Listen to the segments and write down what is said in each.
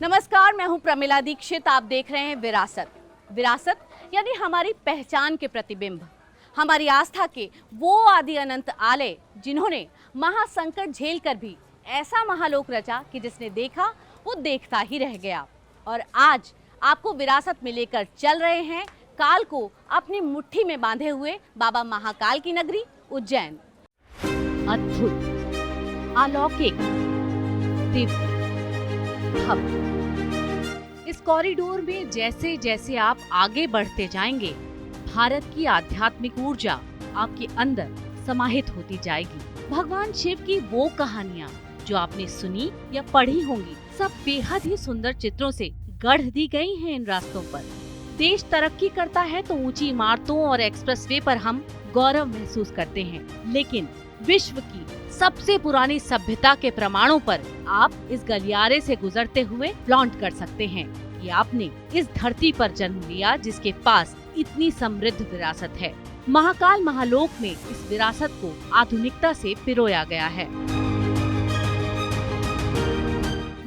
नमस्कार, मैं हूं प्रमिला दीक्षित। आप देख रहे हैं विरासत। विरासत यानी हमारी पहचान के प्रतिबिंब, हमारी आस्था के वो आदि अनंत आलय जिन्होंने महासंकट झेल कर भी ऐसा महालोक रचा कि जिसने देखा वो देखता ही रह गया। और आज आपको विरासत में लेकर चल रहे हैं काल को अपनी मुट्ठी में बांधे हुए बाबा महाकाल की नगरी उज्जैन। अद्भुत, अलौकिक, दिव्य, भव्य। इस कॉरिडोर में जैसे जैसे आप आगे बढ़ते जाएंगे, भारत की आध्यात्मिक ऊर्जा आपके अंदर समाहित होती जाएगी। भगवान शिव की वो कहानियाँ जो आपने सुनी या पढ़ी होंगी, सब बेहद ही सुंदर चित्रों से गढ़ दी गई हैं इन रास्तों पर। देश तरक्की करता है तो ऊंची इमारतों और एक्सप्रेसवे पर हम गौरव महसूस करते हैं, लेकिन विश्व की सबसे पुरानी सभ्यता के प्रमाणों पर आप इस गलियारे से गुजरते हुए फ्लॉन्ट कर सकते हैं कि आपने इस धरती पर जन्म लिया जिसके पास इतनी समृद्ध विरासत है। महाकाल महालोक में इस विरासत को आधुनिकता से पिरोया गया है।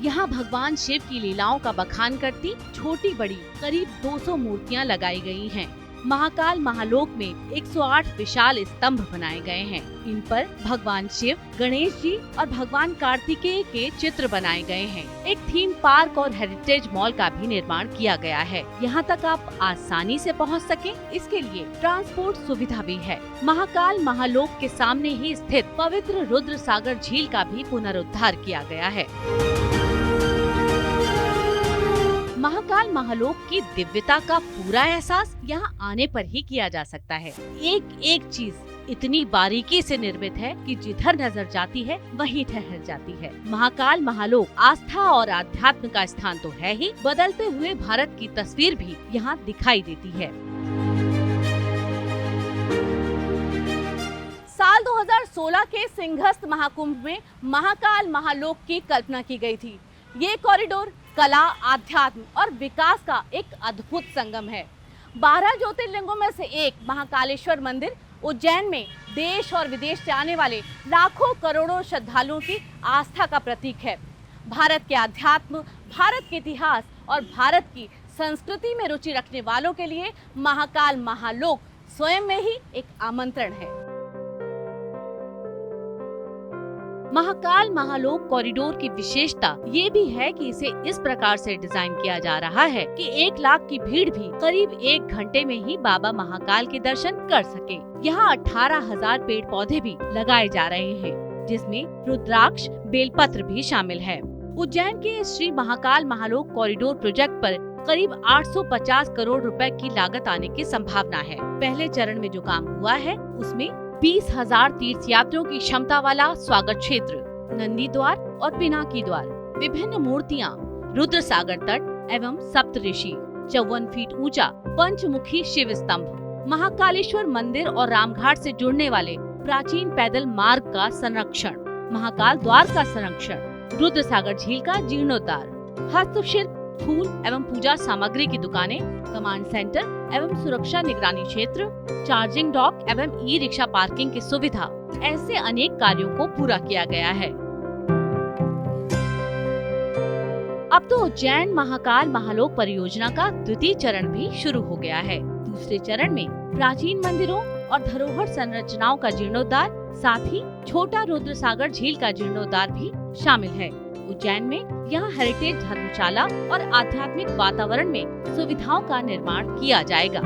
यहाँ भगवान शिव की लीलाओं का बखान करती छोटी बड़ी करीब 200 मूर्तियाँ लगाई गई हैं। महाकाल महालोक में 108 विशाल स्तंभ बनाए गए हैं। इन पर भगवान शिव, गणेश जी और भगवान कार्तिकेय के चित्र बनाए गए हैं। एक थीम पार्क और हेरिटेज मॉल का भी निर्माण किया गया है। यहाँ तक आप आसानी से पहुँच सकें, इसके लिए ट्रांसपोर्ट सुविधा भी है। महाकाल महालोक के सामने ही स्थित पवित्र रुद्र सागर झील का भी पुनरुद्धार किया गया है। महाकाल महालोक की दिव्यता का पूरा एहसास यहाँ आने पर ही किया जा सकता है। एक एक चीज इतनी बारीकी से निर्मित है कि जिधर नजर जाती है वहीं ठहर जाती है। महाकाल महालोक आस्था और आध्यात्म का स्थान तो है ही, बदलते हुए भारत की तस्वीर भी यहाँ दिखाई देती है। साल 2016 के सिंहस्थ महाकुंभ में महाकाल महालोक की कल्पना की गई थी। ये कॉरिडोर कला, आध्यात्म और विकास का एक अद्भुत संगम है। 12 ज्योतिर्लिंगों में से एक महाकालेश्वर मंदिर उज्जैन में देश और विदेश से आने वाले लाखों करोड़ों श्रद्धालुओं की आस्था का प्रतीक है। भारत के आध्यात्म, भारत के इतिहास और भारत की संस्कृति में रुचि रखने वालों के लिए महाकाल महालोक स्वयं में ही एक आमंत्रण है। महाकाल महालोक कॉरिडोर की विशेषता ये भी है कि इसे इस प्रकार से डिजाइन किया जा रहा है कि 1 लाख की भीड़ भी करीब 1 घंटे में ही बाबा महाकाल के दर्शन कर सके। यहाँ 18,000 पेड़ पौधे भी लगाए जा रहे हैं, जिसमें रुद्राक्ष, बेलपत्र भी शामिल है। उज्जैन के श्री महाकाल महालोक कॉरिडोर प्रोजेक्ट पर करीब 850 करोड़ रुपए की लागत आने की संभावना है। पहले चरण में जो काम हुआ है उसमें 20,000 तीर्थयात्रियों की क्षमता वाला स्वागत क्षेत्र, नंदी द्वार और पिनाकी द्वार, विभिन्न मूर्तियाँ, रुद्र सागर तट एवं सप्तऋषि, 54 फीट ऊंचा पंचमुखी शिव स्तंभ, महाकालेश्वर मंदिर और रामघाट से जुड़ने वाले प्राचीन पैदल मार्ग का संरक्षण, महाकाल द्वार का संरक्षण, रुद्र सागर झील का जीर्णोद्धार, हस्तशिल्प, फूल एवं पूजा सामग्री की दुकानें, कमांड सेंटर एवं सुरक्षा निगरानी क्षेत्र, चार्जिंग डॉक एवं ई रिक्शा पार्किंग की सुविधा, ऐसे अनेक कार्यों को पूरा किया गया है। अब तो उज्जैन महाकाल महालोक परियोजना का द्वितीय चरण भी शुरू हो गया है। दूसरे चरण में प्राचीन मंदिरों और धरोहर संरचनाओं का जीर्णोद्धार, साथ ही छोटा रुद्र सागर झील का जीर्णोद्धार भी शामिल है। उज्जैन में यहाँ हेरिटेज धर्मशाला और आध्यात्मिक वातावरण में सुविधाओं का निर्माण किया जाएगा।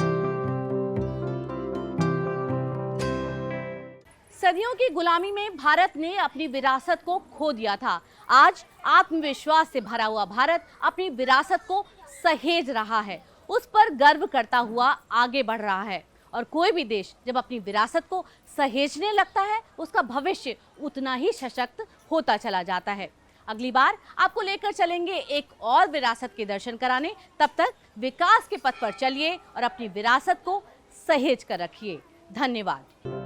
सदियों की गुलामी में भारत ने अपनी विरासत को खो दिया था। आज आत्मविश्वास से भरा हुआ भारत अपनी विरासत को सहेज रहा है, उस पर गर्व करता हुआ आगे बढ़ रहा है। और कोई भी देश जब अपनी विरासत को सहेजने लगता है, उसका भविष्य उतना ही सशक्त होता चला जाता है। अगली बार आपको लेकर चलेंगे एक और विरासत के दर्शन कराने। तब तक विकास के पथ पर चलिए और अपनी विरासत को सहेज कर रखिए। धन्यवाद।